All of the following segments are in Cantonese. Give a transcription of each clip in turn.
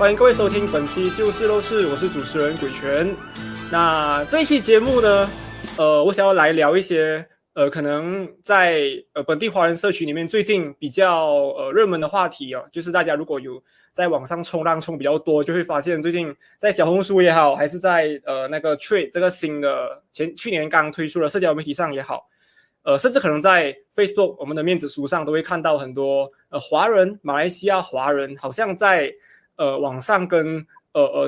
欢迎各位收听本期就事论事，我是主持人鬼泉。那这一期节目呢，我想要来聊一些可能在本地华人社区里面最近比较热门的话题哦，就是大家如果有在网上冲浪冲比较多，就会发现最近在小红书也好，还是在那个 Threads 这个新的去年刚推出的社交媒体上也好，甚至可能在 Facebook 我们的面子书上都会看到很多华人，马来西亚华人好像在网上跟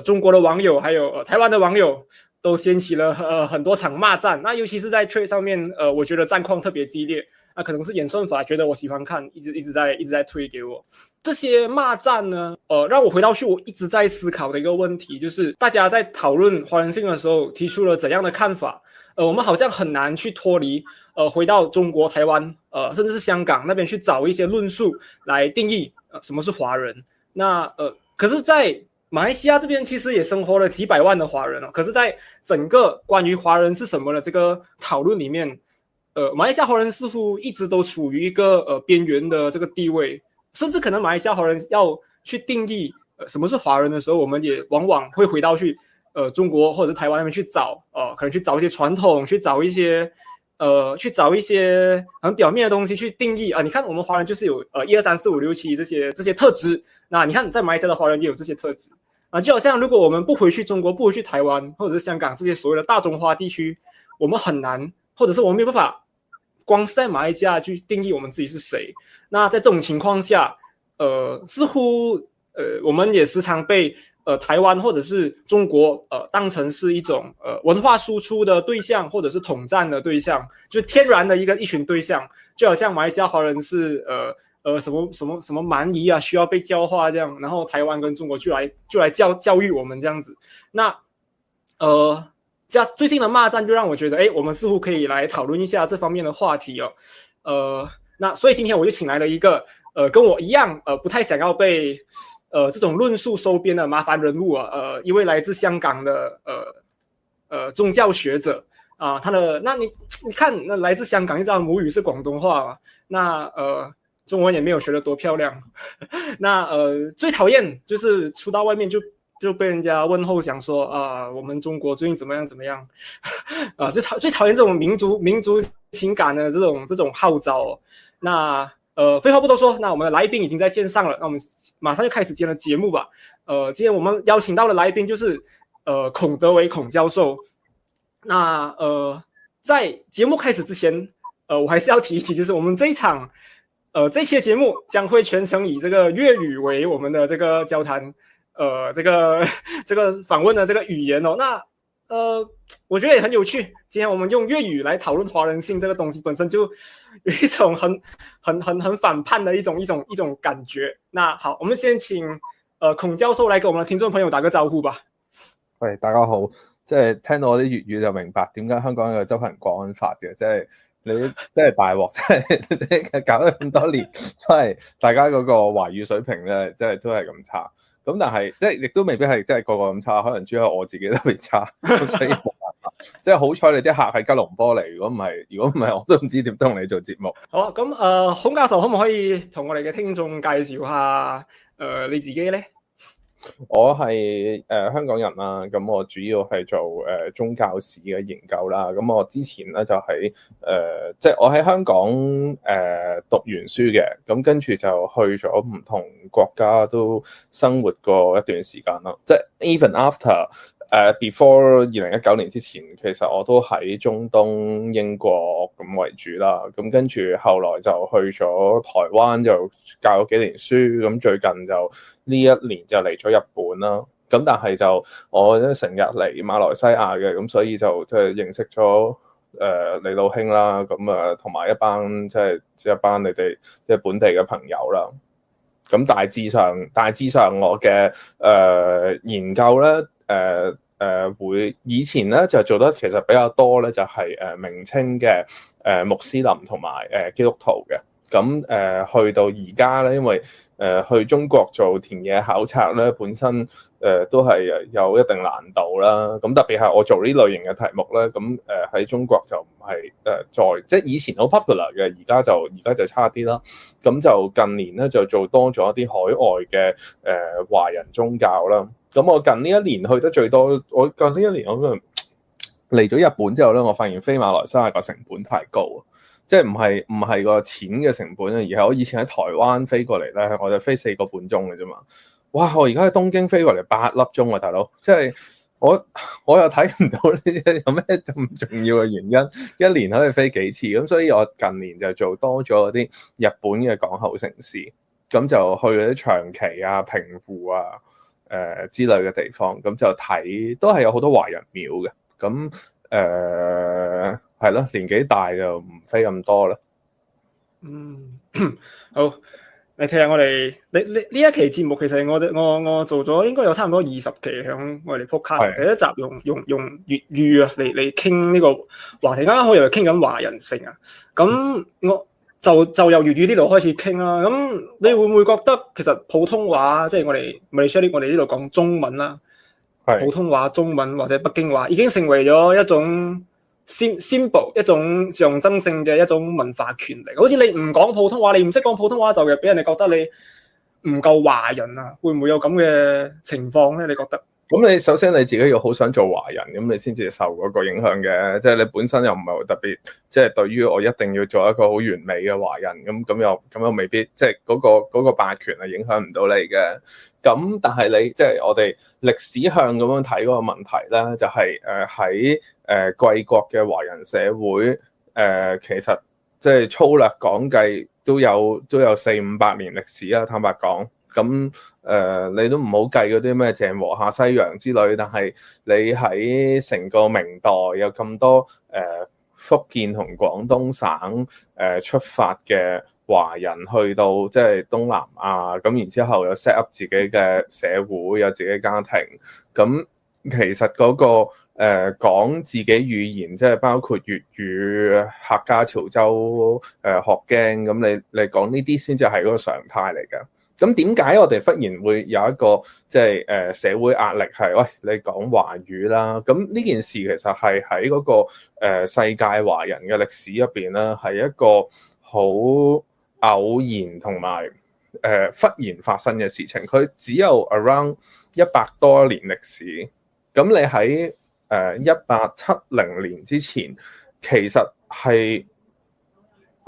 中国的网友还有台湾的网友都掀起了很多场骂战。那尤其是在 Threads 上面，我觉得战况特别激烈。那可能是演算法觉得我喜欢看，一直在推给我这些骂战呢。让我回到去我一直在思考的一个问题，就是大家在讨论华人性的时候提出了怎样的看法？我们好像很难去脱离回到中国、台湾甚至是香港那边去找一些论述来定义什么是华人。那可是，在马来西亚这边其实也生活了几百万的华人哦。可是，在整个关于华人是什么的这个讨论里面，马来西亚华人似乎一直都处于一个边缘的这个地位，甚至可能马来西亚华人要去定义什么是华人的时候，我们也往往会回到去中国或者是台湾那边去找可能去找一些传统，去找一些很表面的东西去定义啊。你看我们华人就是有1、2、3、4、5、6、7这些特质，那你看在马来西亚的华人也有这些特质啊。就好像如果我们不回去中国，不回去台湾或者是香港这些所谓的大中华地区，我们很难，或者是我们没有办法光是在马来西亚去定义我们自己是谁。那在这种情况下，似乎我们也时常被台湾或者是中国当成是一种文化输出的对象，或者是统战的对象，就天然的一群对象，就好像马来西亚华人是什么蛮夷啊，需要被教化这样，然后台湾跟中国就来教育我们这样子。那最近的骂战就让我觉得，我们似乎可以来讨论一下这方面的话题哦。那所以今天我就请来了一个跟我一样不太想要被这种论述收编的麻烦人物啊，一位来自香港的宗教学者啊，那你看，那来自香港，你知道母语是广东话嘛？那中文也没有学得多漂亮。那最讨厌就是出到外面就被人家问候，想说我们中国最近怎么样啊，最讨厌这种民族情感的这种号召哦。那废话不多说，那我们的来宾已经在线上了，那我们马上就开始今天的节目吧。今天我们邀请到的来宾就是孔德维孔教授。那在节目开始之前，我还是要提一提，就是我们这一场这期的节目将会全程以这个粤语为我们的这个交谈这个访问的这个语言哦。那我觉得也很有趣。今天我们用粤语来讨论华人性这个东西，本身就有一种很反叛的一种感觉。那好，我们先請孔教授來給我們的聽眾朋友打個招呼吧。喂，大家好，即係聽到我啲粵語就明白點解香港有執行國安法嘅，即係你真係大鑊，即係搞咗咁多年，真係大家嗰個華語水平咧，即係都係咁差。咁但係即係亦都未必係真係個個咁差，可能主要我自己都未差，所以冇辦法。即係好彩你啲客係吉隆坡嚟，如果唔係我都唔知點同你做節目。好啊，咁孔教授可唔可以同我哋嘅聽眾介紹下你自己咧？我係香港人啦，咁我主要係做宗教史嘅研究啦。咁我之前咧就喺即係我喺香港讀完書嘅，咁跟住就去咗唔同國家都生活過一段時間啦。即係 even after before 2019年之前，其實我都喺中東英國咁為主啦。咁跟住後來就去咗台灣，就教咗幾年書。咁最近就呢一年就嚟咗日本啦。咁但係就我成日嚟馬來西亞嘅，咁所以就即係認識咗李老兄啦。咁同埋一班即係一班你哋即係本地嘅朋友啦。咁大致上我嘅研究咧會以前咧就做得其實比較多咧，就係明清嘅穆斯林同埋基督徒嘅。咁去到而家咧，因為去中國做田野考察咧，本身都係有一定難度啦。咁特別係我做呢類型嘅題目咧，咁喺中國就唔係即係以前好 popular 嘅，而家就差啲啦。咁就近年咧就做多咗一啲海外嘅華人宗教啦。咁我近呢一年去得最多，我近呢一年我嚟咗日本之後咧，我發現飛馬來西亞個成本太高。即係唔係個錢嘅成本啊，而係我以前喺台灣飛過嚟咧，我就飛4個半鐘嘅啫嘛。哇！我而家喺東京飛過嚟8粒鐘啊，大佬！即係我又睇唔到呢啲有咩咁重要嘅原因，一年可以飛幾次咁，所以我近年就做多咗啲日本嘅港口城市，咁就去嗰啲長崎啊、平戶啊、之類嘅地方，咁就睇都係有好多華人廟嘅，咁係咯，年紀大就唔飛咁多啦。好，你睇下我哋呢一期節目，其實我做咗應該有差唔多20期響我哋 podcast，第一集用粵語啊嚟傾呢個話題。啱啱我又傾緊華人性啊，咁我就由粵語呢度開始傾啦。咁你會唔會覺得其實普通話即係我哋呢度講中文啦，普通話、中文或者北京話已經成為咗一種symbol 一種象徵性嘅一種文化權利，好似你唔講普通話，你唔識講普通話，就係俾人哋覺得你唔夠華人啊？會唔會有咁嘅情況咧？你覺得？咁你首先你自己要好想做華人，咁你先至受嗰個影響嘅。即係你本身又唔係特別，即係對於我一定要做一個好完美嘅華人，咁又未必，即係嗰個霸權係影響唔到你嘅。咁但係你即係我哋歷史向咁樣睇嗰個問題咧，就係喺貴國嘅華人社會，其實即係粗略講計都有400-500年歷史啦。坦白講，咁你都唔好計嗰啲咩鄭和下西洋之類，但係你喺成個明代有咁多福建同廣東省出發嘅華人去到即係東南亞，咁然之後又 set up 自己嘅社會，有自己家庭。咁其實嗰個講自己語言，即係包括粵語、客家潮州學經，咁你講呢啲先至係嗰個常態嚟嘅。咁點解我哋忽然會有一個即係社會壓力係，喂，你講華語啦？咁呢件事其實係喺嗰個世界華人嘅歷史入邊咧，係一個好偶然同埋忽然發生嘅事情。佢只有 around 100多年歷史。咁你喺1870年之前，其實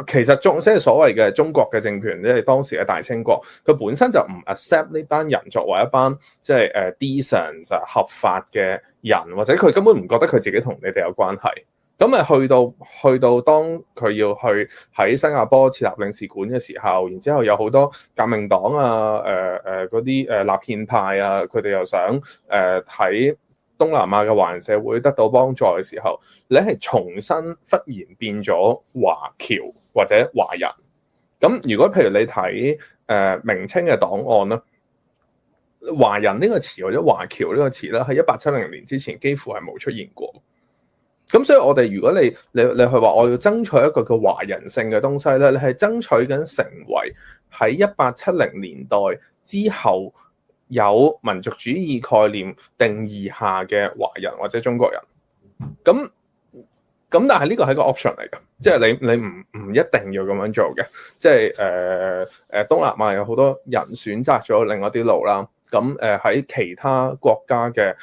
即係所謂嘅中國嘅政權，即係當時嘅大清國，佢本身就唔 accept 呢班人作為一班即係decent 就合法嘅人，或者佢根本唔覺得佢自己同你哋有關係。咁咪去到當佢要去喺新加坡設立領事館嘅時候，然之後有好多革命黨啊、嗰啲立憲派啊，佢哋又想喺東南亞嘅華人社會得到幫助嘅時候，你係重新忽然變咗華僑或者華人。咁如果譬如你睇明清嘅檔案咧，華人呢個詞或者華僑呢個詞咧，喺1870年之前幾乎係冇出現過。咁所以我哋如果你去話我要爭取一個叫華人性嘅東西咧，你係爭取緊成為喺1870年代之後有民族主義概念定義下嘅華人或者中國人。咁但係呢個係個 option 嚟嘅，即係你唔一定要咁樣做嘅。即係東南亞有好多人選擇咗另外啲路啦。咁喺其他國家嘅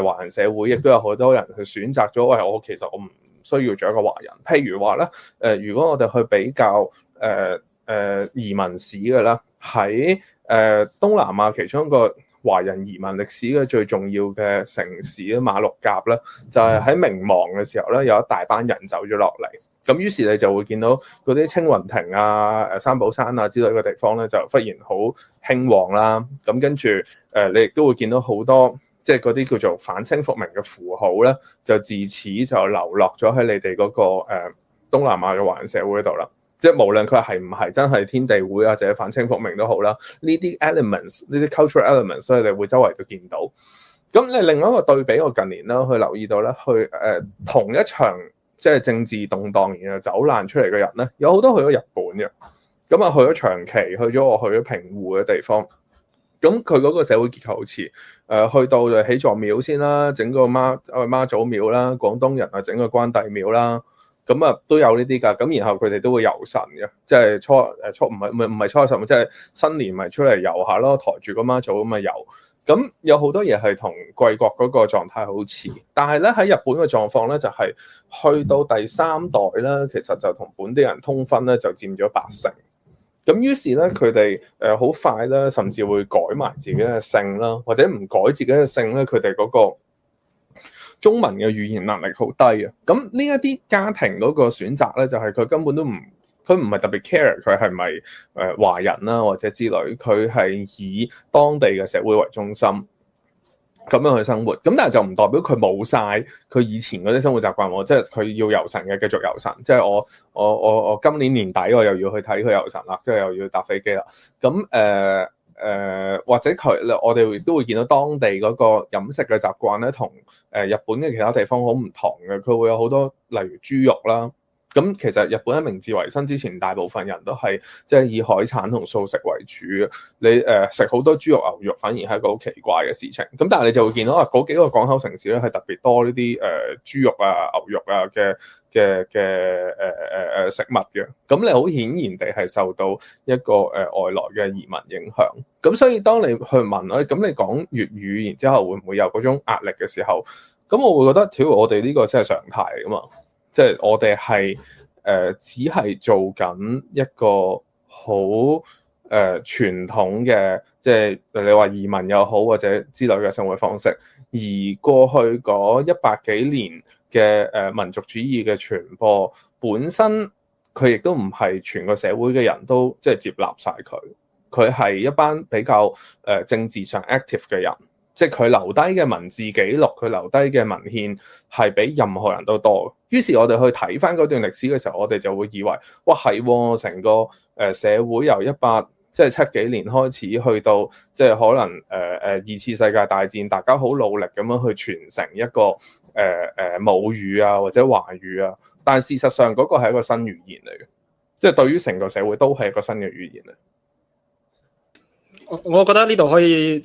華人社會，亦都有好多人去選擇咗，喂，我其實我唔需要做一個華人。譬如話咧，如果我哋去比較移民史嘅啦，喺東南亞其中一個華人移民歷史嘅最重要嘅城市咧，馬六甲咧，就係喺明亡嘅時候咧，有一大班人走咗落嚟。咁於是你就會見到嗰啲青雲亭啊、三寶山啊之類嘅地方咧，就忽然好興旺啦。咁跟住你亦都會見到好多即係嗰啲叫做反清復明嘅符號咧，就自此就流落咗喺你哋嗰個東南亞嘅華人社會度啦。即係無論佢係唔係真係天地會或者反清復明都好啦，呢啲 elements 呢啲 cultural elements， 所以你會周圍都見到。咁你另外一個對比，我近年啦去留意到咧，去同一場即係政治動盪然後走難出嚟嘅人咧，有好多去咗日本嘅。咁啊去咗長崎，我去咗平戶嘅地方。咁佢嗰個社會結構好似去到就起座廟先啦，整個媽祖廟啦，廣東人啊整個關帝廟啦，咁啊都有呢啲㗎。咁然後佢哋都會遊神嘅，即係初唔係初十，即係新年咪出嚟遊下咯，抬住個媽祖咁啊遊。咁有好多嘢係同貴國嗰個狀態好似，但係咧喺日本嘅狀況咧就係去到第三代咧，其實就同本地人通婚咧就佔咗80%。咁於是咧，佢哋好快咧，甚至會改埋自己嘅姓啦，或者唔改自己嘅姓咧，佢哋嗰個中文嘅語言能力好低啊。咁呢一啲家庭嗰個選擇咧，就係佢根本都佢唔係特別 care 佢係咪華人啦或者之類，佢係以當地嘅社會為中心。咁樣去生活，咁但係就唔代表佢冇晒佢以前嗰啲生活習慣喎，即係佢要遊神嘅，繼續遊神。即係我今年年底我又要去睇佢遊神啦，即係又要搭飛機啦。咁或者我哋亦都會見到當地嗰個飲食嘅習慣咧，同日本嘅其他地方好唔同嘅。佢會有好多例如豬肉啦。咁其實日本喺明治維新之前，大部分人都係即係以海產同素食為主。你食好多豬肉牛肉，反而係一個好奇怪嘅事情。咁但係你就會見到嗰幾個港口城市咧，係特別多呢啲豬肉啊、牛肉啊嘅食物嘅。咁你好顯然地係受到一個外來嘅移民影響。咁所以當你去問咧，咁你講粵語，然之後會唔會有嗰種壓力嘅時候？咁我會覺得，我哋呢個先係常態嚟噶嘛。即係我哋係只係做緊一個好傳統嘅，即係你話移民又好或者之類嘅生活方式。而過去嗰100幾年嘅民族主義嘅傳播，本身佢亦都唔係全個社會嘅人都即係接納晒佢。佢係一班比較政治上 active 嘅人。即係佢留低嘅文字記錄，佢留低嘅文獻係比任何人都多。於是，我哋去睇翻嗰段歷史嘅時候，我哋就會以為，哇係成個社會由7幾年開始，去到即係可能2次世界大戰，大家好努力咁樣去傳承一個母語啊或者華語啊。但事實上嗰個係一個新語言嚟嘅，即係對於成個社會都係一個新嘅語言嚟。我覺得呢度可以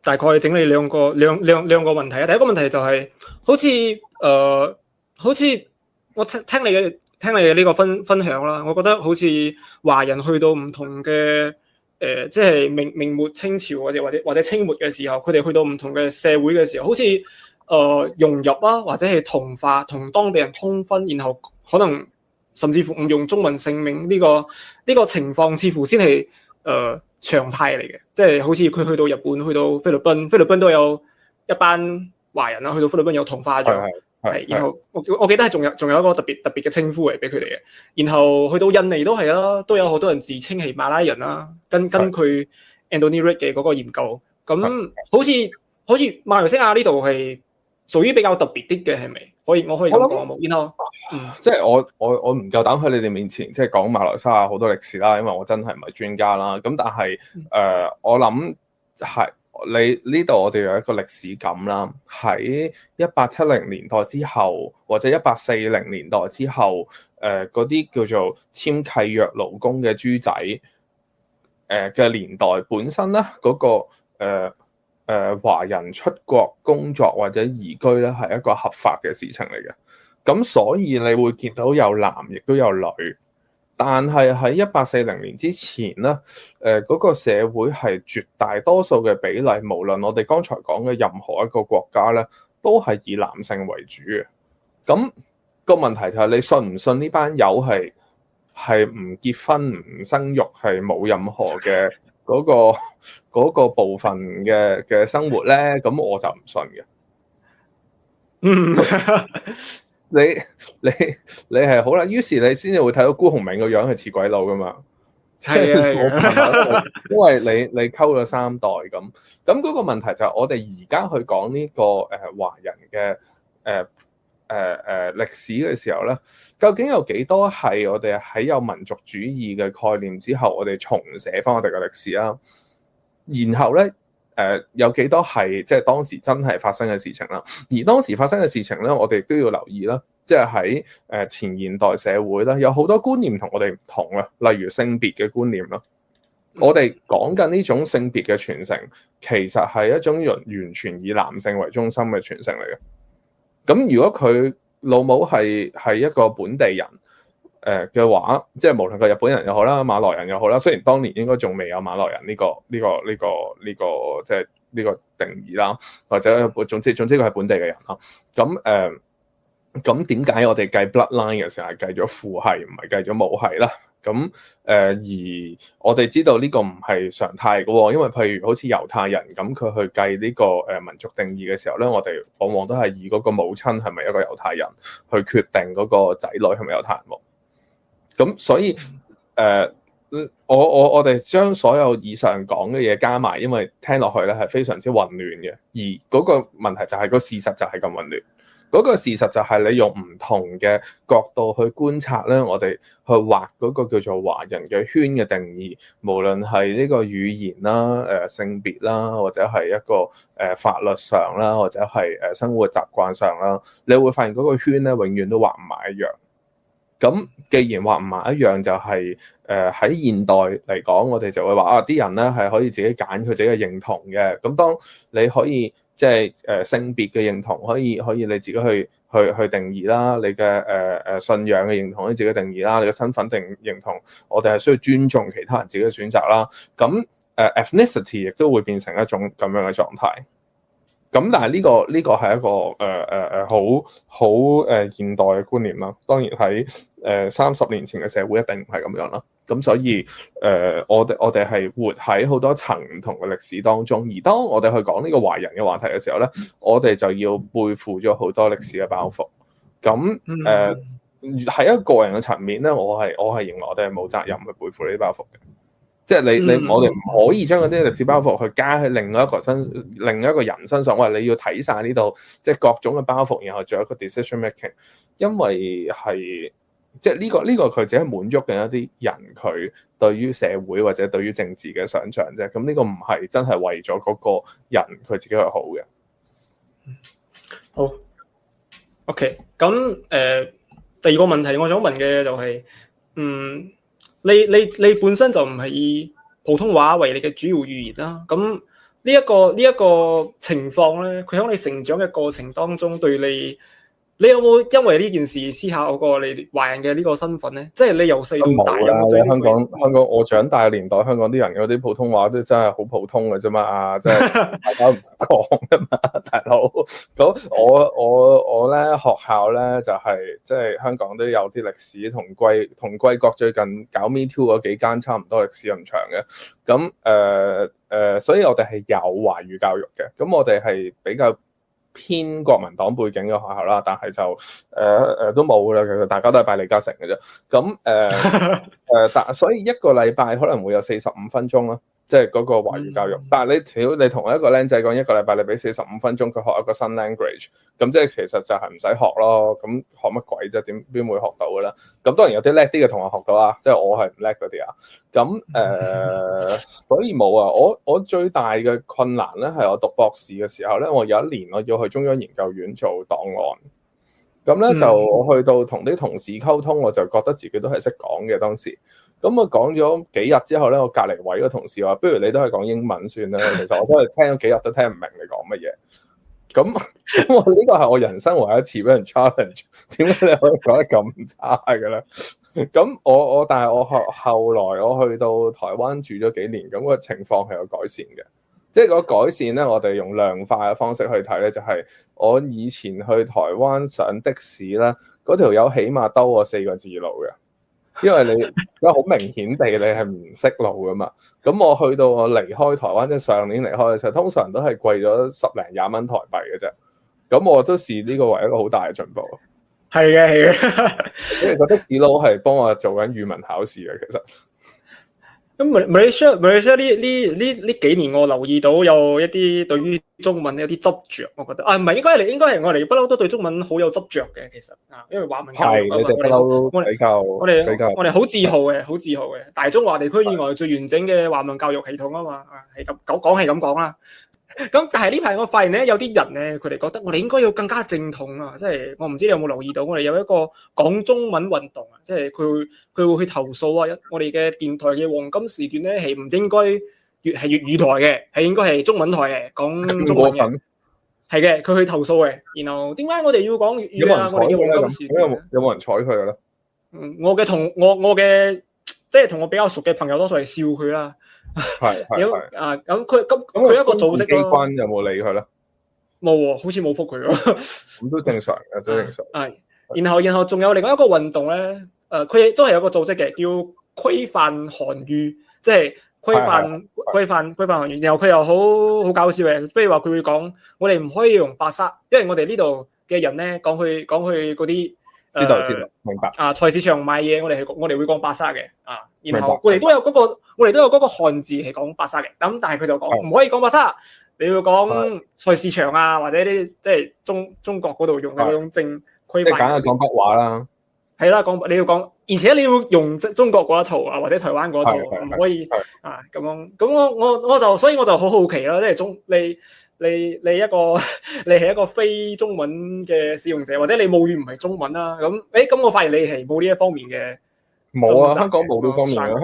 大概整理兩個問題啊。第一個問題就係、好似我聽你嘅呢個分享啦，我覺得好似華人去到唔同嘅即係明末清朝或者清末嘅時候，佢哋去到唔同嘅社會嘅時候，好似融入啦，或者係同化，同當地人通婚，然後可能甚至乎唔用中文姓名呢個情況，似乎先係常態嚟嘅。即係好似佢去到日本，去到菲律賓都有一班華人啦，去到菲律賓有同化咗，係。然後我記得係仲有一個特別嘅稱呼嚟俾佢哋嘅。然後去到印尼都係啦，都有好多人自稱係馬拉人啦。跟佢 Anthony Reid 嘅嗰個研究，咁好似馬來西亞呢度係屬於比較特別啲嘅，係咪？我可以咁講冇？然後即係我唔夠膽喺你哋面前即係講馬來西亞好多歷史啦，因為我真係唔係專家啦。咁但係我諗係你呢度我哋有一個歷史感啦。喺1870年代之後，或者1840年代之後，嗰啲叫做簽契約勞工嘅豬仔嘅年代，本身咧嗰個華人出國工作或者移居咧係一個合法嘅事情嚟嘅。咁所以你會見到有男亦都有女，但係喺1840年之前咧，嗰個社會係絕大多數嘅比例，無論我哋剛才講嘅任何一個國家咧，都係以男性為主嘅。咁個問題就係你信唔信呢班友係唔結婚唔生育，係冇任何嘅嗰個部分嘅生活咧？咁我就唔信嘅。你係好啦，於是你先至會睇到辜鴻銘個樣係似鬼佬噶嘛？係啊，因為你溝咗3代咁嗰個問題就係我哋而家去講呢個華人嘅歷史嘅時候咧，究竟有幾多係我哋喺有民族主義嘅概念之後，我哋重寫翻我哋嘅歷史啦？然後咧，有幾多係即係當時真係發生嘅事情啦？而當時發生嘅事情咧，我哋都要留意啦。即係喺前現代社會咧，有好多觀念同我哋唔同啊，例如性別嘅觀念啦。我哋講緊呢種性別嘅傳承，其實係一種完全以男性為中心嘅傳承嚟嘅。咁如果佢老母係一個本地人嘅話，即係無論係日本人又好啦，馬來人又好啦，雖然當年應該仲未有馬來人呢個即係呢個定義啦，或者總之佢係本地嘅人啦。咁點解我哋計 bloodline 嘅時候係計咗父系唔係計咗母系啦？咁而我哋知道呢個唔係常態嘅喎，因為譬如好似猶太人咁，佢去計呢個民族定義嘅時候咧，我哋往往都係以嗰個母親係咪一個猶太人去決定嗰個仔女係咪猶太人喎。咁所以我哋將所有以上講嘅嘢加埋，因為聽落去咧係非常之混亂嘅，而嗰個問題就係個事實就係咁混亂。嗰個事實就係你用唔同嘅角度去觀察咧，我哋去畫嗰個叫做華人嘅圈嘅定義，無論係呢個語言啦、性別啦，或者係一個法律上啦，或者係生活習慣上啦，你會發現嗰個圈咧永遠都畫唔埋一樣。咁既然畫唔埋一樣，就係喺現代嚟講，我哋就會話啲人咧係可以自己揀佢自己嘅認同嘅。咁當你可以即係性別嘅認同可以你自己去定義啦，你嘅信仰嘅認同可以自己定義啦，你嘅身份認同，我哋係需要尊重其他人自己嘅選擇啦。咁ethnicity 亦都會變成一種咁樣嘅狀態。咁但係呢個係一個好現代嘅觀念啦。當然喺30年前嘅社會一定唔係咁樣啦。咁所以我哋係活喺好多層唔同嘅歷史當中。而當我哋去講呢個華人嘅話題嘅時候咧，我哋就要背負咗好多歷史嘅包袱。咁喺一個個人嘅層面咧，我係認為我哋係冇責任去背負呢啲包袱嘅。即係我哋唔可以將嗰啲歷史包袱去加喺另一個人身上。你要睇晒呢度，即係各種嘅包袱，然後做一個 decision making。因為係即係呢個佢只係滿足緊一啲人佢對於社會或者對於政治嘅想像啫。咁呢個唔係真係為咗嗰個人佢自己係好嘅。好 OK。咁第二個問題我想問嘅就係你本身就唔係以普通話為你嘅主要語言啦，咁呢一個情況咧，佢喺你成長嘅過程當中，對你有冇因為呢件事思考過你華人嘅呢個身份咧？即係你由細到大有冇對香港我長大嘅年代，香港啲人嗰啲普通話都真係好普通嘅啫嘛，即係大家唔識講㗎嘛，大佬。咁我咧學校咧就係即係香港都有啲歷史，同貴國最近搞 Me Too 嗰幾間差唔多歷史咁長嘅。咁所以我哋係有華語教育嘅。咁我哋係比較偏國民黨背景嘅學校啦，但係就都冇啦，其實大家都係拜李嘉誠嘅啫。咁所以一個禮拜可能會有45分鐘啦，即係嗰個華語教育。但係你同一個僆仔講一個禮拜你俾45分鐘佢學一個新 language， 咁即係其實就係唔使學咯。咁學乜鬼啫？邊會學到嘅啦？咁當然有啲叻啲嘅同學學到啦，即係我係唔叻嗰啲啊。咁所以冇啊。我最大嘅困難咧係我讀博士嘅時候咧，我有一年我要去中央研究院做檔案。咁咧就我去到同啲同事溝通，我就覺得自己都係識講嘅當時。咁我講咗幾日之後咧，我隔離位個同事話：不如你都係講英文算啦。其實我都係聽咗幾日都聽唔明你講乜嘢。咁我呢個係我人生唯一一次俾人 challenge。點解你可以講得咁差嘅咧？咁但係我後來我去到台灣住咗幾年，咁個情況係有改善嘅。即係個改善咧，我哋用量化嘅方式去睇咧，就係我以前去台灣上的士咧，嗰條友起碼兜我4個字路嘅，因為你好明顯地你係唔識路噶嘛。咁我去到我離開台灣，即係上年離開嘅時候，通常都係貴咗10零20蚊台幣嘅啫。咁我都視呢個為一個好大嘅進步。係嘅。因為個的士佬係幫我做緊語文考試嘅，其實。咁Malaysia 呢幾年我留意到有一啲對於中文有啲執着，我覺得唔係應該係我哋不嬲都對中文好有執着嘅，其實因為華文教育啊嘛，我哋好自豪嘅，大中華地區以外最完整嘅華文教育系統啊嘛，係咁講係咁講啦。咁但係呢排我發現咧，有啲人咧，佢哋覺得我哋應該要更加正統啊！即係我唔知你有冇留意到，我哋有一個講中文運動啊！即係佢會去投訴啊！我哋嘅電台嘅黃金時段咧係唔應該係粵語台嘅，係應該係中文台嘅講中文嘅。係嘅，佢去投訴嘅。然後點解我哋要講粵語啊？我哋嘅黃金時段有冇人睬佢嘅咧？我嘅即係同我比較熟嘅朋友，多數係笑佢啦。係啊，咁佢一個組織機關有冇理佢咧？冇喎，好似冇覆佢咯。咁都正常嘅，都正常。係，然後仲有另外一個運動咧，佢都係有個組織嘅，叫規範韓語，即係規範韓語。然後佢又好搞笑嘅，譬如話佢會講，我哋唔可以用巴剎，因為我哋呢度嘅人咧講去嗰啲。知道，明白。菜市場買嘢，我哋會講巴剎嘅啊。然後我哋都有嗰個漢字係講巴剎嘅。咁但係佢就講唔可以講巴剎，你要講菜市場啊，或者啲即係中國嗰度用嘅嗰種正規範。即係梗係講北話啦。係啦，你要講，而且你要用中國嗰一套啊，或者台灣嗰一套，唔可以啊咁樣。咁所以我就好好奇啦，即係你係一個非中文嘅使用者，或者你母語唔係中文啦。咁我發現你係冇呢一方面嘅。冇啊，香港冇呢方面嘅。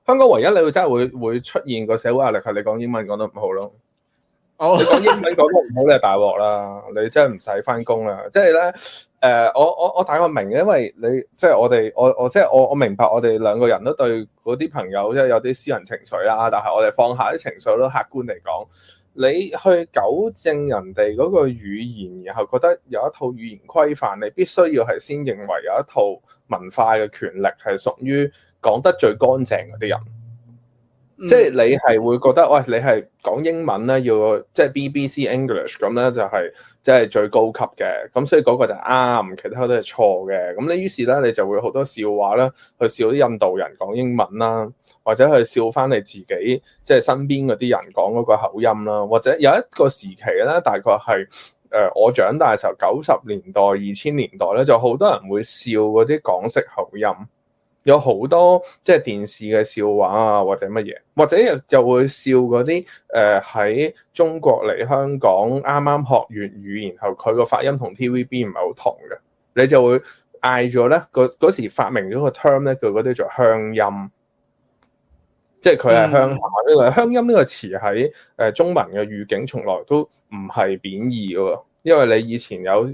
香港唯一你會真係會出現個社會壓力係你講英文講得唔好咯。你講英文講得唔好，你係大鑊啦，你真係唔使翻工啦。即係咧，我大概明嘅，因為你即係我明白我哋兩個人都對嗰啲朋友即係有啲私人情緒啦，但係我哋放下啲情緒都客觀嚟講。你去糾正人哋嗰個語言，然後覺得有一套語言規範，你必須要係先認為有一套文化嘅權力係屬於講得最乾淨嗰啲人。即係你係會覺得，喂，你係講英文咧，要即係 BBC English 咁咧，就係即係最高級嘅。咁所以嗰個就係啱，其他都係錯嘅。咁你於是咧，你就會好多笑話啦，去笑啲印度人講英文啦，或者去笑翻你自己即係身邊嗰啲人講嗰個口音啦。或者有一個時期咧，大概係我長大嘅時候，90年代、2000年代咧，就好多人會笑嗰啲港式口音。有好多即係電視嘅笑話啊，或者乜嘢，或者就會笑嗰啲喺中國嚟香港啱啱學粵語，然後佢個發音同 TVB 唔係好同嘅，你就會嗌咗咧嗰時發明咗個 term 咧，叫嗰啲做鄉音，即係佢係鄉下呢個鄉音呢個詞喺中文嘅語境從來都唔係貶義嘅。因為你以前有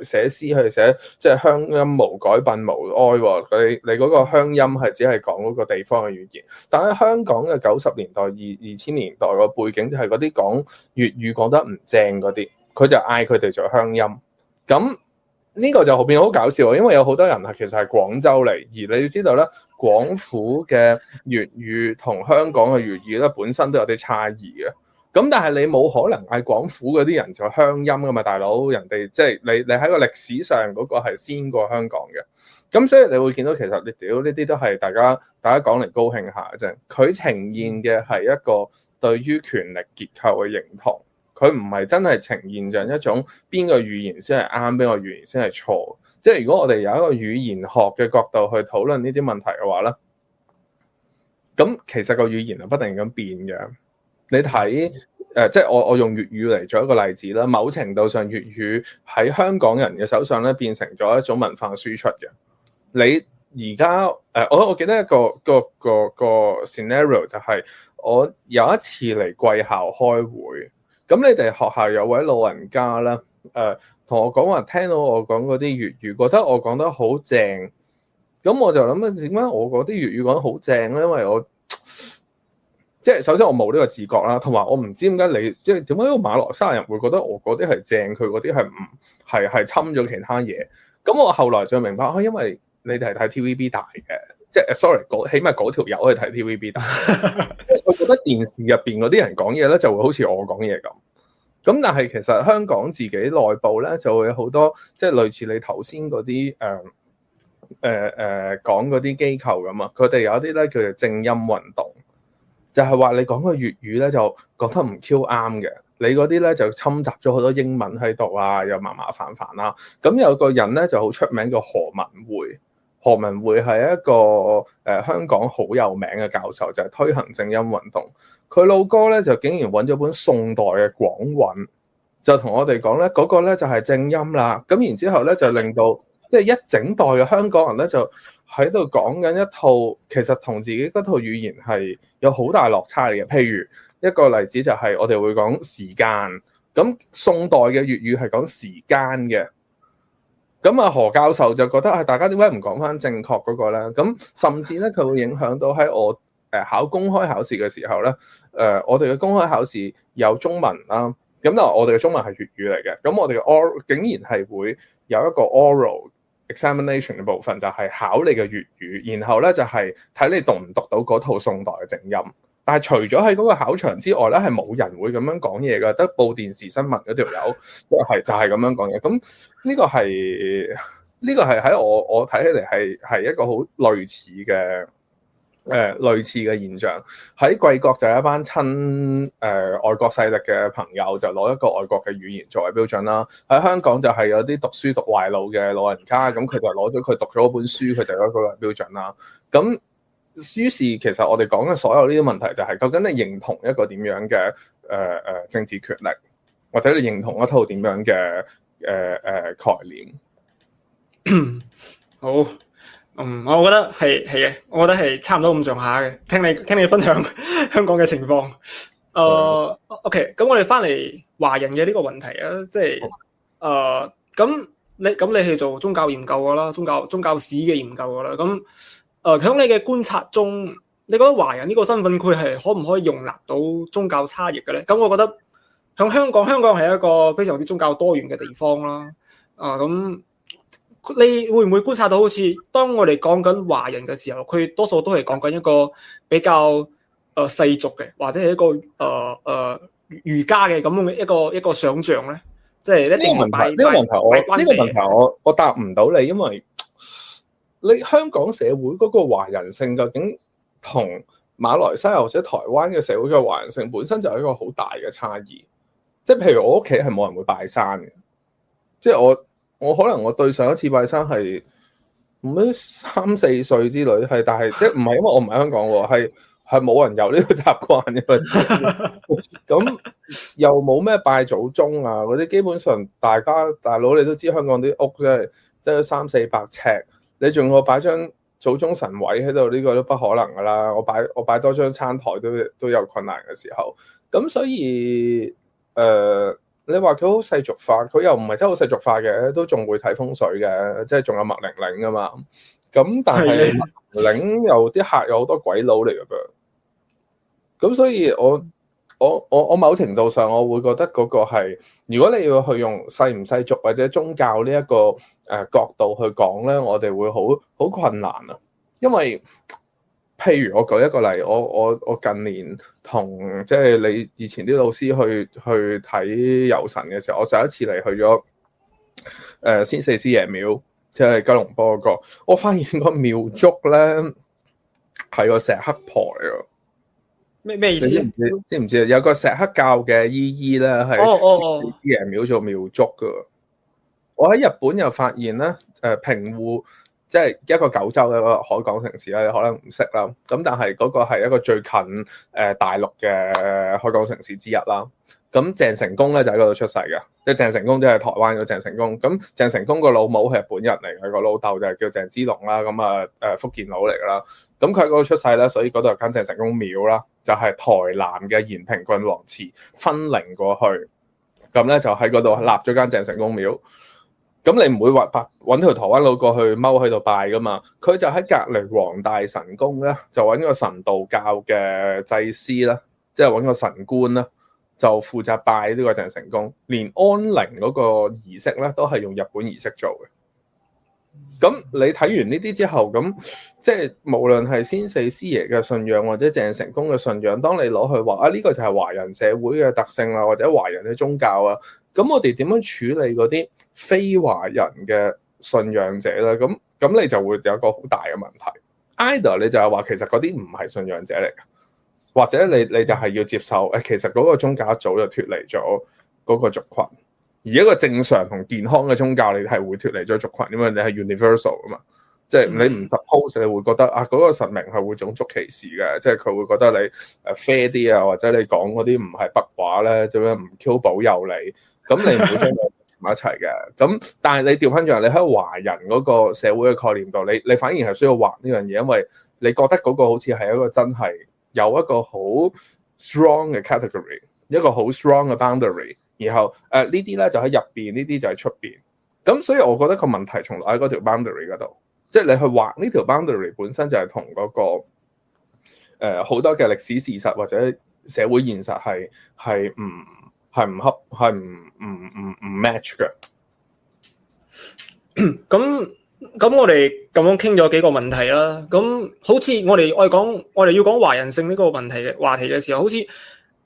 寫詩去寫，即係鄉音無改鬢無哀喎。你嗰個鄉音係只係講嗰個地方嘅語言，但喺香港嘅90年代、2000年代個背景就係嗰啲講粵語講得唔正嗰啲，佢就嗌佢哋做鄉音。咁呢個就變好搞笑，因為有好多人係其實係廣州嚟，而你要知道咧，廣府嘅粵語同香港嘅粵語咧本身都有啲差異嘅。咁但係你冇可能嗌廣府嗰啲人做鄉音噶嘛，大佬，人哋即係你喺個歷史上嗰個係先過香港嘅。咁所以你會見到其實你屌呢啲都係大家講嚟高興下嘅啫。佢呈現嘅係一個對於權力結構嘅認同，佢唔係真係呈現上一種邊個語言先係啱，邊個語言先係錯。即係如果我哋有一個語言學嘅角度去討論呢啲問題嘅話咧，咁其實個語言係不定咁變嘅。你睇即係我用粵語嚟做一個例子啦。某程度上，粵語喺香港人嘅手上咧，變成咗一種文化輸出嘅。你而家我記得一個 scenario 就係我有一次嚟貴校開會，咁你哋學校有位老人家啦，同我講話聽到我講嗰啲粵語，覺得我講得好正，咁我就諗點解我嗰啲粵語講得好正咧？因為我即係首先我冇呢個自覺啦，同埋我唔知點解你即係點解個馬來西亞人會覺得我嗰啲係正，佢嗰啲係唔係侵咗其他嘢。咁我後來就明白，因為你哋係睇 TVB 大嘅，即係 sorry，起碼嗰條友去睇 TVB 大。我覺得電視入邊嗰啲人講嘢咧，就會好似我講嘢咁。咁但係其實香港自己內部咧，就會有好多即係類似你頭先嗰啲講嗰啲機構咁啊，佢哋有啲咧叫做正音運動。就係話你講個粵語咧，就覺得唔 Q 啱嘅，你嗰啲咧就侵襲咗好多英文喺度啊，又麻煩啦。咁有個人咧就好出名叫何文匯，何文匯係一個香港好有名嘅教授，就係推行正音運動。佢老哥咧就竟然揾咗本宋代嘅廣韻，就同我哋講咧嗰個咧就係正音啦。咁然之後咧就令到即係一整代嘅香港人咧就喺度講緊一套其實同自己嗰套語言係有好大落差嘅。譬如一個例子就係我哋會講時間，咁宋代嘅粵語係講時間嘅。咁啊何教授就覺得大家點解唔講翻正確嗰個咧？咁甚至咧佢會影響到喺我考公開考試嘅時候咧，我哋嘅公開考試有中文啦，咁但係我哋嘅中文係粵語嚟嘅，咁我哋嘅 oral 竟然係會有一個 oral examination 嘅部分，就係考你嘅粵語，然後咧就係睇你讀唔讀到嗰套宋代嘅正音。但係除咗喺嗰個考場之外咧，係冇人會咁樣講嘢㗎，得報電視新聞嗰條友就係咁樣講嘢。咁呢個係喺我睇起嚟係一個好類似嘅現象。喺貴國就有一班親外國勢力嘅朋友就攞一個外國嘅語言作為標準啦。喺香港就係有啲讀書讀壞腦嘅老人家，咁佢就攞咗佢讀咗本書，佢就攞嗰個標準啦。咁於是其實我哋講嘅所有呢啲問題就係究竟你認同一個點樣嘅政治權力，或者你認同一套點樣嘅概念？好，我覺得係嘅，我覺得係差唔多咁上下嘅。聽你分享香港嘅情況。OK， 咁我哋翻嚟華人嘅呢個問題啊，即係咁你去做宗教研究噶啦，宗教史嘅研究噶啦，咁。喺你嘅觀察中，你覺得華人呢個身份佢係可唔可以容納到宗教差異嘅咧？咁我覺得喺香港係一個非常之宗教多元嘅地方啦。咁你會唔會觀察到好似當我哋講緊華人嘅時候，佢多數都係講緊一個比較世俗嘅，或者係一個儒家嘅咁樣嘅一個想像咧？即係一定呢個問題我答唔到你，因為你香港社會嗰個華人性究竟同馬來西亞或者台灣嘅社會嘅華人性本身就係一個好大嘅差異。即係譬如我屋企係冇人會拜山嘅，即係我可能我對上一次拜山係唔知3、4歲之類，係但係即係唔係因為我唔喺香港喎，係冇人有呢個習慣嘅。咁又冇咩拜祖宗啊嗰啲，基本上大佬你都知香港啲屋即係3、400尺。你仲要擺張祖宗神位喺度，呢個都不可能噶啦。我擺多張餐台都有困難嘅時候，咁所以你話佢好世俗化，佢又唔係真係好世俗化嘅，都仲會睇風水嘅，即係仲有麥玲玲噶嘛。咁但係麥玲玲有啲客有好多鬼佬嚟㗎噃，咁所以我某程度上我會覺得嗰個係，如果你要去用世唔世俗或者宗教呢一個角度去講咧，我哋會好困難啊。因為譬如我舉一個例，我近年同即係你以前啲老師去睇遊神嘅時候，我上一次嚟去咗先四師爺廟，即係吉隆坡嗰個，我發現個廟祝咧係個石刻婆嚟㗎。咩意思？知唔知啊？有個石刻教嘅姨姨咧，係啲爺廟做廟祝噶。我喺日本又發現咧，平戶即係一個九州嘅一個海港城市咧，可能唔識啦。咁但係嗰個係一個最近大陸嘅海港城市之一啦。咁鄭成功咧就喺嗰度出世嘅，即係鄭成功即係台灣嘅鄭成功。咁鄭成功個老母係日本人嚟嘅，個老豆就係叫鄭芝龍啦。咁福建佬嚟㗎啦。咁佢喺嗰度出世咧，所以嗰度有間鄭成功廟啦，就係台南嘅延平郡王祠分靈過去。咁咧就喺嗰度立咗間鄭成功廟。咁你唔會話揾條台灣佬過去踎喺度拜㗎嘛？佢就喺隔離黃大神宮咧，就揾個神道教嘅祭司啦，即係揾個神官啦，就負責拜呢個鄭成功。連安靈嗰個儀式咧，都係用日本儀式做嘅。咁你睇完呢啲之後，咁即係無論係先四師爺嘅信仰或者鄭成功嘅信仰，當你攞去話呢個就係華人社會嘅特性啦，或者華人嘅宗教啊，咁我哋點樣處理嗰啲非華人嘅信仰者咧？咁你就會有個好大嘅問題。Either 你就係話其實嗰啲唔係信仰者嚟嘅，或者你就係要接受其實嗰個宗教一早就脫離咗嗰個族群。而一個正常同健康嘅宗教，你係會脫離咗族群，因為你係 universal 噶嘛。即係你唔 suppose 你會覺得啊嗰個實名係會種族歧視嘅，即係佢會覺得你fair 啲啊，或者你講嗰啲唔係白話咧，做咩唔 Q 保佑你？咁你唔會將佢埋一齊嘅。咁但係你調翻轉，你喺華人嗰個社會嘅概念度，你反而係需要畫呢樣嘢，因為你覺得嗰個好似係一個真係有一個好 strong 嘅 category， 一個好 strong 嘅 boundary， 然後呢啲咧就喺入邊，呢啲就喺出邊。咁所以我覺得個問題從來喺嗰條 boundary 嗰度。即係你去畫呢條 boundary 本身就係同嗰個好多嘅歷史事實或者社會現實係唔合係唔 match 嘅。咁我哋咁樣傾咗幾個問題啦。咁好似我哋要講華人性呢個問題嘅話題嘅時候，好似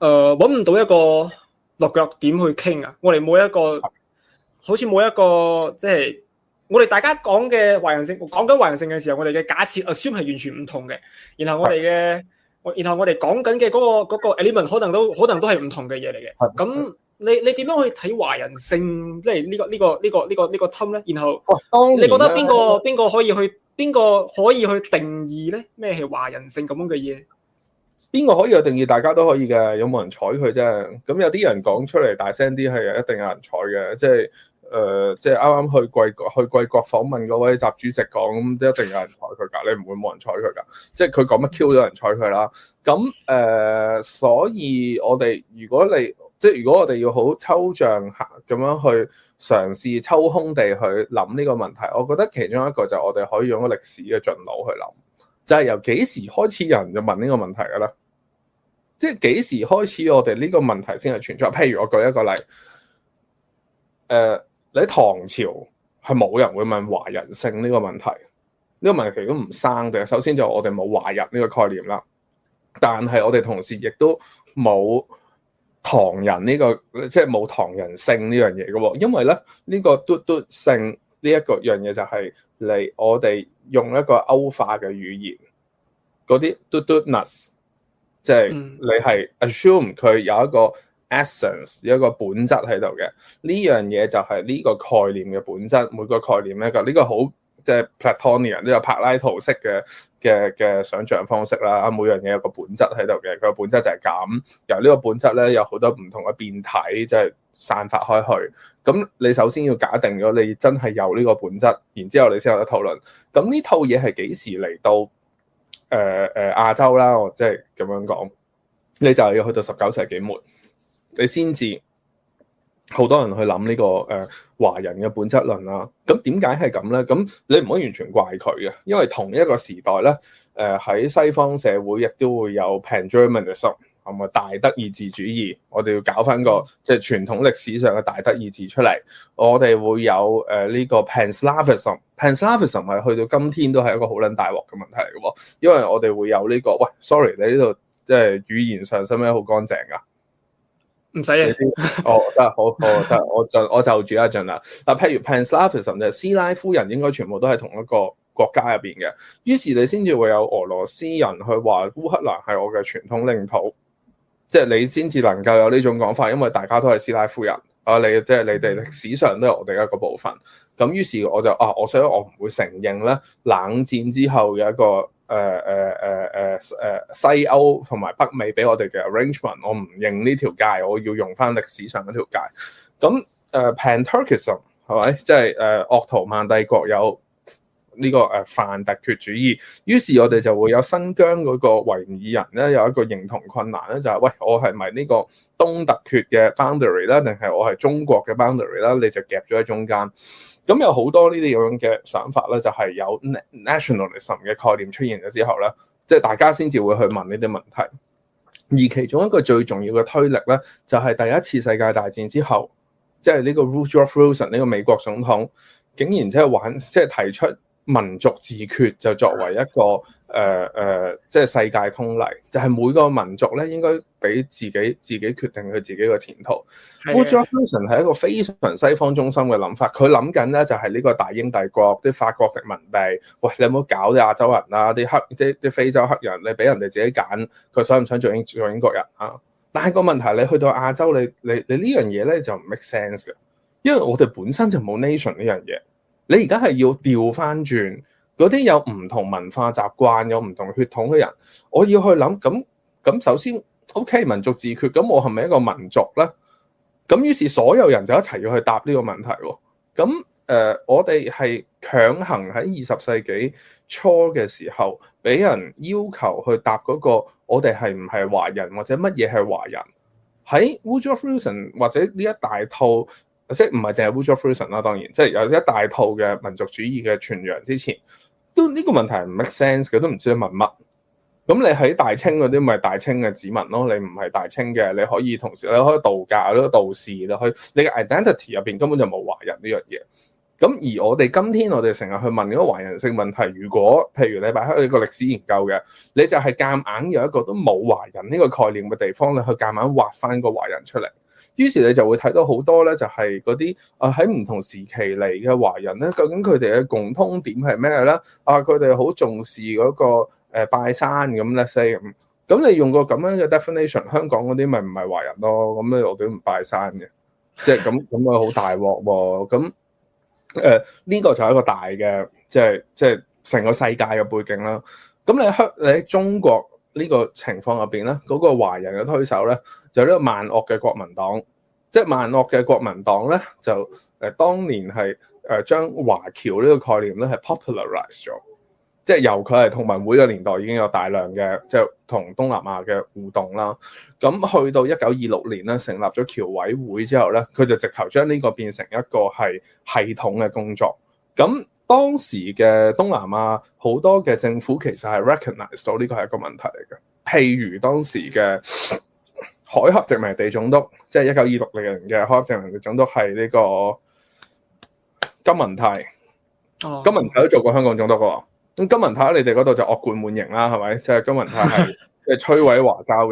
揾唔到一個落腳點去傾啊。我哋冇一個即係。我哋大家講嘅華人性，講緊華人性嘅時候，我哋嘅假設 assume 係完全唔同嘅。然後我哋講緊嘅嗰個 element 可能都係唔同嘅嘢嚟嘅。咁你點樣去睇華人性，即係呢個 term 咧？然後你覺得邊個可以去定義咧？咩係華人性咁樣嘅嘢？邊個可以去定義？大家都可以嘅，有冇人睬佢啫？咁有啲人講出嚟大聲啲，係一定有人睬嘅，即係。即係啱啱去貴國訪問嗰位習主席講，咁一定有人睬佢㗎，你唔會冇人睬佢㗎。即係佢講乜 Q 都有人睬佢啦。咁所以如果我哋要好抽象咁樣去嘗試抽空地去諗呢個問題，我覺得其中一個就係我哋可以用個歷史嘅進路去諗，就係由幾時開始有人就問呢個問題㗎啦。即係幾時開始我哋呢個問題先係存在？譬如我舉一個例，你喺唐朝係冇人會問華人性呢個問題，呢個問題都唔生嘅。首先就我哋冇華人呢個概念啦，但係我哋同時亦都冇唐人呢個，即係冇唐人性呢樣嘢嘅喎。因為咧呢個嘟性呢一個樣嘢就係我哋用一個歐化嘅語言，嗰啲嘟-ness，即係你係 assume 佢有一個essence 有一個本質喺度嘅，呢樣嘢就係呢個概念嘅本質。每個概念咧，呢個好即係 Platonian 都有柏拉圖式嘅想像方式啦。每樣嘢有個本質喺度嘅，佢個本質就係咁。由呢個本質咧，有好多唔同嘅變體，即係散發開去。咁你首先要假定咗你真係有呢個本質，然之後你先有得討論。咁呢套嘢係幾時嚟到亞洲啦？我即係咁樣講，你就係要去到19世紀末。你先至好多人去諗呢個華人嘅本質論啦。咁點解係咁咧？咁你唔可以完全怪佢嘅，因為同一個時代咧，喺西方社會亦都會有 Pan-Germanism， 係咪大德意志主義？我哋要搞翻個即係傳統歷史上嘅大德意志出嚟。我哋會有呢個 Pan-Slavism 係去到今天都係一個好撚大鑊嘅問題嚟嘅喎，因為我哋會有呢個喂 ，sorry 你呢度即係語言上使唔使好乾淨㗎？唔使啊！得好得，我就住一陣啦。嗱，譬如 Pan-Slavism 就斯拉夫人應該全部都係同一個國家入邊嘅，於是你先至會有俄羅斯人去話烏克蘭係我嘅傳統領土，即係你先至能夠有呢種講法，因為大家都係斯拉夫人啊，你哋歷史上都係我哋一個部分。咁於是我就所以我唔會承認咧冷戰之後有一個西歐同埋北美俾我哋嘅 arrangement， 我唔認呢條界，我要用翻歷史上嗰條界。咁Pan-Turkism 係咪？即係鄂圖曼帝國有呢個泛突厥主義，於是我哋就會有新疆嗰個維吾爾人咧有一個認同困難咧，就係喂，我係咪呢個東突厥嘅 boundary 啦，定係我係中國嘅 boundary 啦？你就夾咗喺中間。咁有好多呢啲咁樣嘅想法咧，就係有 nationalism 嘅概念出現咗之後咧，即係大家先至會去問呢啲問題。而其中一個最重要嘅推力咧，就係第一次世界大戰之後，即係呢個 Woodrow Wilson 呢個美國總統，竟然即係提出民族自決，就作為一個即係世界通例，就係每個民族咧應該俾自己決定佢自己嘅前途。Woodrow Wilson 係一個非常西方中心嘅諗法，佢諗緊咧就係呢個大英帝國啲法國殖民地，喂，你有冇搞啲亞洲人啊？啲非洲黑人，你俾人哋自己揀，佢想唔想做英國人啊？但係個問題，你去到亞洲，你呢樣嘢咧就唔 make sense 嘅，因為我哋本身就冇 nation 呢樣嘢。你而家係要調翻轉嗰啲有唔同文化習慣、有唔同血統嘅人，我要去諗咁首先 OK 民族自決，咁我係咪一個民族咧？咁於是所有人就一齊要去答呢個問題喎。咁我哋係強行喺20世紀初嘅時候，俾人要求去答嗰個我哋係唔係華人或者乜嘢係華人。喺 Woodrow Wilson 或者呢一大套，即係唔係淨係 Woodrow Wilson 啦，當然即係有一大套嘅民族主義嘅傳揚之前，都呢個問題係唔 make sense 嘅，都唔知你問乜。咁你喺大清嗰啲咪大清嘅子民咯，你唔係大清嘅，你可以同時你可以道教，你可以道士，你嘅 identity 入邊根本就冇華人呢樣嘢。咁而我哋今天我哋成日去問嗰個華人性問題，如果譬如你擺喺一個歷史研究嘅，你就係夾硬有一個都冇華人呢個概念嘅地方咧，去夾硬畫翻個華人出嚟。於是你就會睇到好多咧，就係嗰啲喺唔同時期嚟嘅華人咧，究竟佢哋嘅共通點係咩咧？佢哋好重視嗰個拜山咁 let's say 咁你用個咁樣嘅 definition， 香港嗰啲咪唔係華人咯？咁咧我哋都唔拜山嘅，即係咁啊好大鑊喎！咁呢個就係一個大嘅，即係成個世界嘅背景啦。咁你喺中國呢個情況入邊咧，嗰個華人嘅推手咧，就呢個萬惡嘅國民黨。即係萬惡嘅國民黨咧，就當年係將華僑呢個概念咧係 popularize 咗。即係由佢係同盟會嘅年代已經有大量嘅即係同東南亞嘅互動啦。咁去到1926年咧，成立咗僑委會之後咧，佢就直頭將呢個變成一個係系統嘅工作。咁當時嘅東南亞好多嘅政府其實係 recognize 到呢個係一個問題嚟嘅。譬如當時嘅海峽殖民地總督，即係1926年嘅海峽殖民地總督係呢個金文泰。金文泰都做過香港總督嘅喎。咁金文泰你哋嗰度就惡貫滿盈啦，係咪？即係金文泰係即係摧毀華教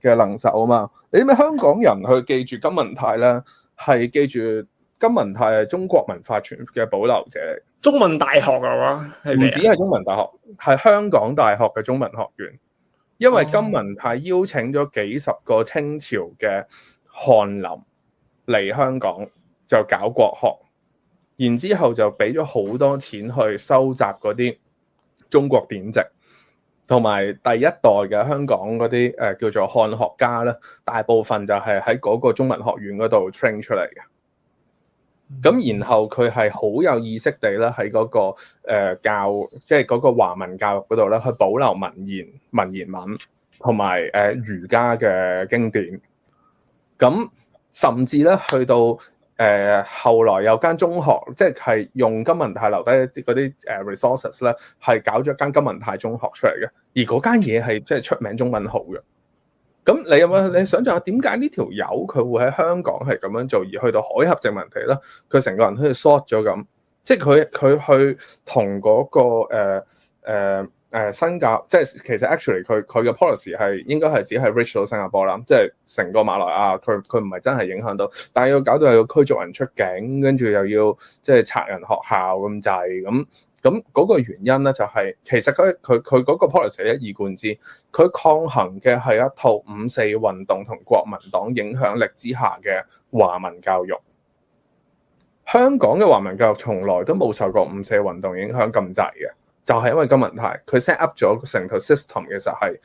嘅能手啊嘛！你知唔知香港人去記住金文泰咧，係記住金文泰係中國文化傳嘅保留者嚟。中文大學啊嘛，唔止係中文大學，係香港大學嘅中文學院。因為金文泰邀請咗幾十個清朝嘅翰林嚟香港就搞國學。然之後就俾咗好多錢去收集嗰啲中國典籍，同埋第一代嘅香港嗰啲叫做漢學家咧，大部分就係喺嗰個中文學院嗰度 train 出嚟嘅。咁然後佢係好有意識地咧喺嗰個即係嗰個華文教育嗰度咧，去保留文言文同埋儒家嘅經典。咁甚至咧去到後來有間中學，即係用金文泰留低嗰啲resources 咧，係搞咗間金文泰中學出嚟嘅。而嗰間嘢係即係出名中文好嘅。咁你有冇你想象下點解呢條友佢會喺香港係咁樣做，而去到海峽殖民地咧，佢成個人好似 short 咗咁？即係佢去同嗰個新加，即係其實 actually 佢嘅 policy 係應該係只係 reach 到新加坡啦，即係成個馬來亞佢唔係真係影響到，但係要搞到要驅逐人出境，跟住又要即係拆人學校咁滯咁嗰個原因咧就係其實佢嗰個 policy 一以貫之，佢抗衡嘅係一套五四運動同國民黨影響力之下嘅華文教育。香港嘅華文教育從來都冇受過五四運動影響咁滯嘅。就係因為金文泰佢 set up 咗成套 system 嘅時候係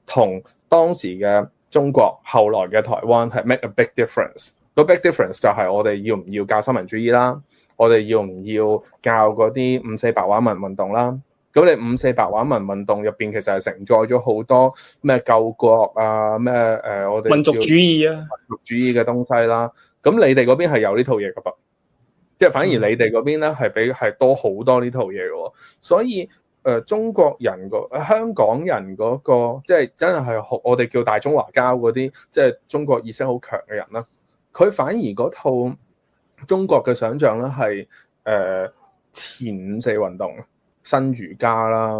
同當時嘅中國後來嘅台灣係 make a big difference。個 big difference 就係我哋要唔要教三民主義啦，我哋要唔要教嗰啲五四白話文運動啦。咁你五四白話文運動入邊其實係承載咗好多咩救國啊咩我哋民族主義啊，民族主義嘅東西啦。咁你哋嗰邊係有呢套嘢㗎噃。即係反而你哋嗰邊咧係多好多呢套嘢嘅喎，所以中國人香港人嗰個即係真係我哋叫大中華膠嗰啲，即係中國意識好強嘅人啦，佢反而嗰套中國嘅想像咧係前五四運動新儒家啦，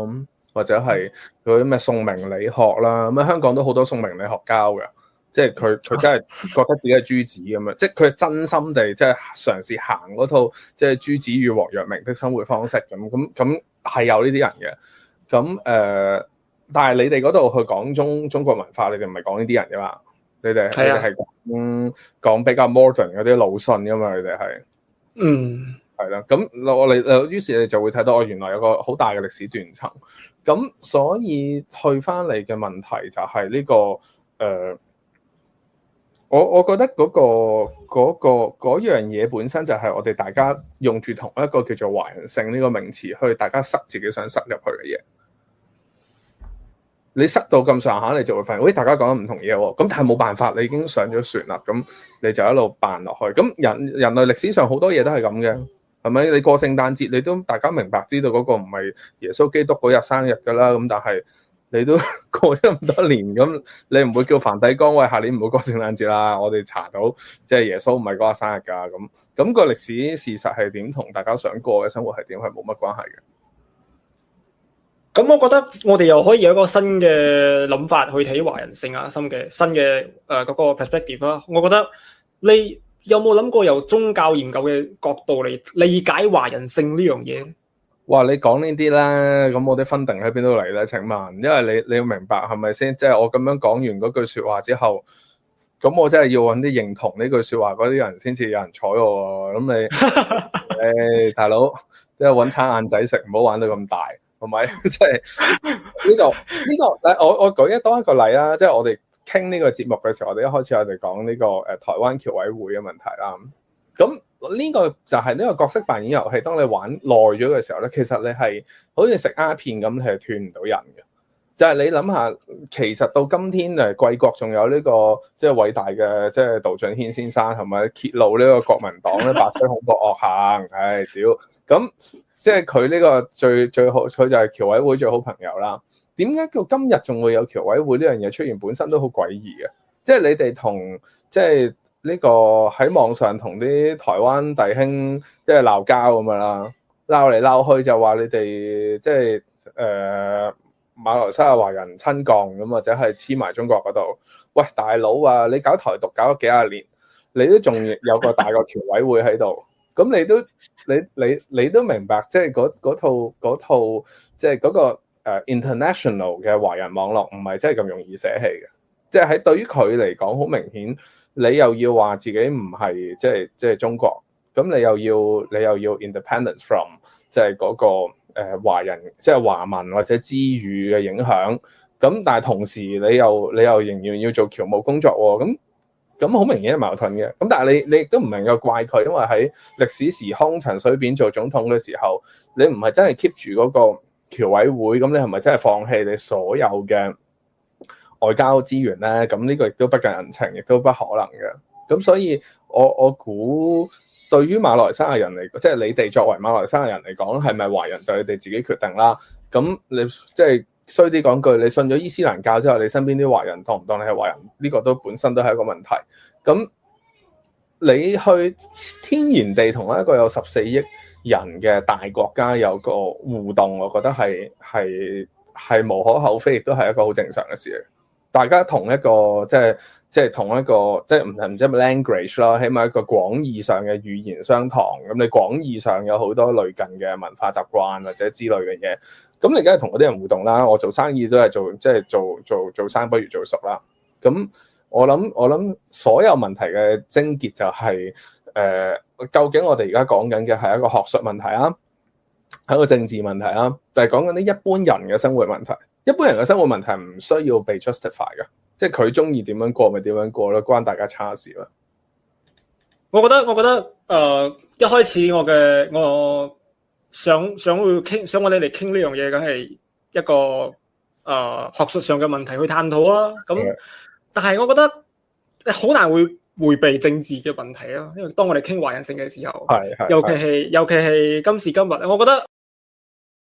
或者係嗰啲咩宋明理學啦，咁香港都好多宋明理學家嘅。即係佢真係覺得自己係朱子咁樣，即係佢真心地即係嘗試行嗰套即係朱子與王陽明的生活方式咁係有呢啲人嘅。咁但係你哋嗰度去講中國文化，你哋唔係講呢啲人㗎嘛？你哋係講比較 modern 嗰啲魯迅㗎嘛？你哋係係啦。咁我哋於是你就會睇到我原來有個好大嘅歷史斷層。咁所以退翻嚟嘅問題就係呢個我覺得嗰樣嘢本身就係我哋大家用住同一個叫做華人性呢個名詞去大家塞自己想塞入去嘅嘢。你塞到咁上下，你就會發現，喂，大家講緊唔同嘢喎。咁但係冇辦法，你已經上咗船啦。咁你就一路扮落去。咁人類歷史上好多嘢都係咁嘅，係咪？你過聖誕節，你都大家明白知道嗰個唔係耶穌基督嗰日生日㗎啦。咁但係你都過咗咁多年，咁你唔會叫梵蒂岡喂，下年唔好過聖誕節啦。我哋查到即係耶穌唔係嗰日生日㗎。咁個歷史事實係點，同大家想過嘅生活係點，係冇乜關係嘅。咁我覺得我哋又可以有一個新嘅諗法去睇華人性啊，新嘅嗰個 perspective 啦。我覺得你有冇諗過由宗教研究嘅角度嚟理解華人性呢樣嘢？哇！你講呢啲咧，咁我啲分定喺邊度嚟咧？請問，因為你要明白係咪先？即係我咁樣講完嗰句説話之後，咁我真係要揾啲認同呢句説話嗰啲人先至有人睬我喎。咁你大佬，即係揾餐晏仔食，唔好玩到咁大。係咪？即係呢個，我舉多一個例啦。即係我哋傾呢個節目嘅時候，我哋一開始我哋講呢個台灣僑委會嘅問題啦。咁呢個就係呢個角色扮演遊戲。當你玩耐咗嘅時候咧，其實你係好似食鴉片咁，你係斷唔到人嘅。就係你諗下，其實到今天貴國仲有呢個即係偉大嘅即係杜俊軒先生，係咪揭露呢個國民黨咧白色恐怖惡行？唉，屌！咁即係佢呢個最好，佢就係僑委會最好朋友啦。點解到今日仲會有僑委會呢樣嘢出現？本身都好詭異嘅。即係你哋同即係呢個喺網上同啲台灣弟兄即係鬧交咁樣啦，鬧嚟鬧去就話你哋即係馬來西亞華人親共咁，或者係黐埋中國嗰度。喂，大佬啊，你搞台獨搞咗幾廿年，你都仲有個大個僑委會喺度，咁你都明白，即係嗰套即係嗰個international 嘅華人網絡唔係真係咁容易捨棄嘅。即係喺對於佢嚟講，好明顯，你又要話自己唔係即係中國，咁你又要 independence from 即係嗰個。華人即係華文或者支語嘅影響，咁但係同時你又仍然要做僑務工作喎，咁好明顯係矛盾嘅。咁但係你亦都唔能夠怪佢，因為喺歷史時空陳水扁做總統嘅時候，你唔係真係 keep 住嗰個僑委會，咁你係咪真係放棄你所有嘅外交資源咧？咁呢個亦都不近人情，亦都不可能嘅。咁所以我估。對於馬來西亞人嚟，即係你哋作為馬來西亞人嚟講，係咪華人就你哋自己決定啦。咁你即係衰啲講句，你信咗伊斯蘭教之後，你身邊啲華人當唔當你係華人？呢個都本身都係一個問題。咁你去天然地同一個有14億人嘅大國家有個互動，我覺得係無可厚非，亦都係一個好正常嘅事嚟。大家同一個即係同一個即係唔知係咪 language 啦，起碼一個廣義上嘅語言相同，咁你廣義上有好多類近嘅文化習慣或者之類嘅嘢，咁你梗係同嗰啲人互動啦。我做生意都係做生不如做熟啦。咁我諗所有問題嘅症結就係究竟我哋而家講緊嘅係一個學術問題啊，係一個政治問題啊，就係講緊啲一般人嘅生活問題。一般人嘅生活問題唔需要被 justify 嘅。即係佢中意點樣過咪點樣過咯，關大家叉事啦。我覺得一開始我想我哋嚟傾呢樣嘢，梗係一個學術上嘅問題去探討啦。咁但係我覺得好難會迴避政治嘅問題啊，因為當我哋傾華人性嘅時候，尤其係今時今日，我覺得。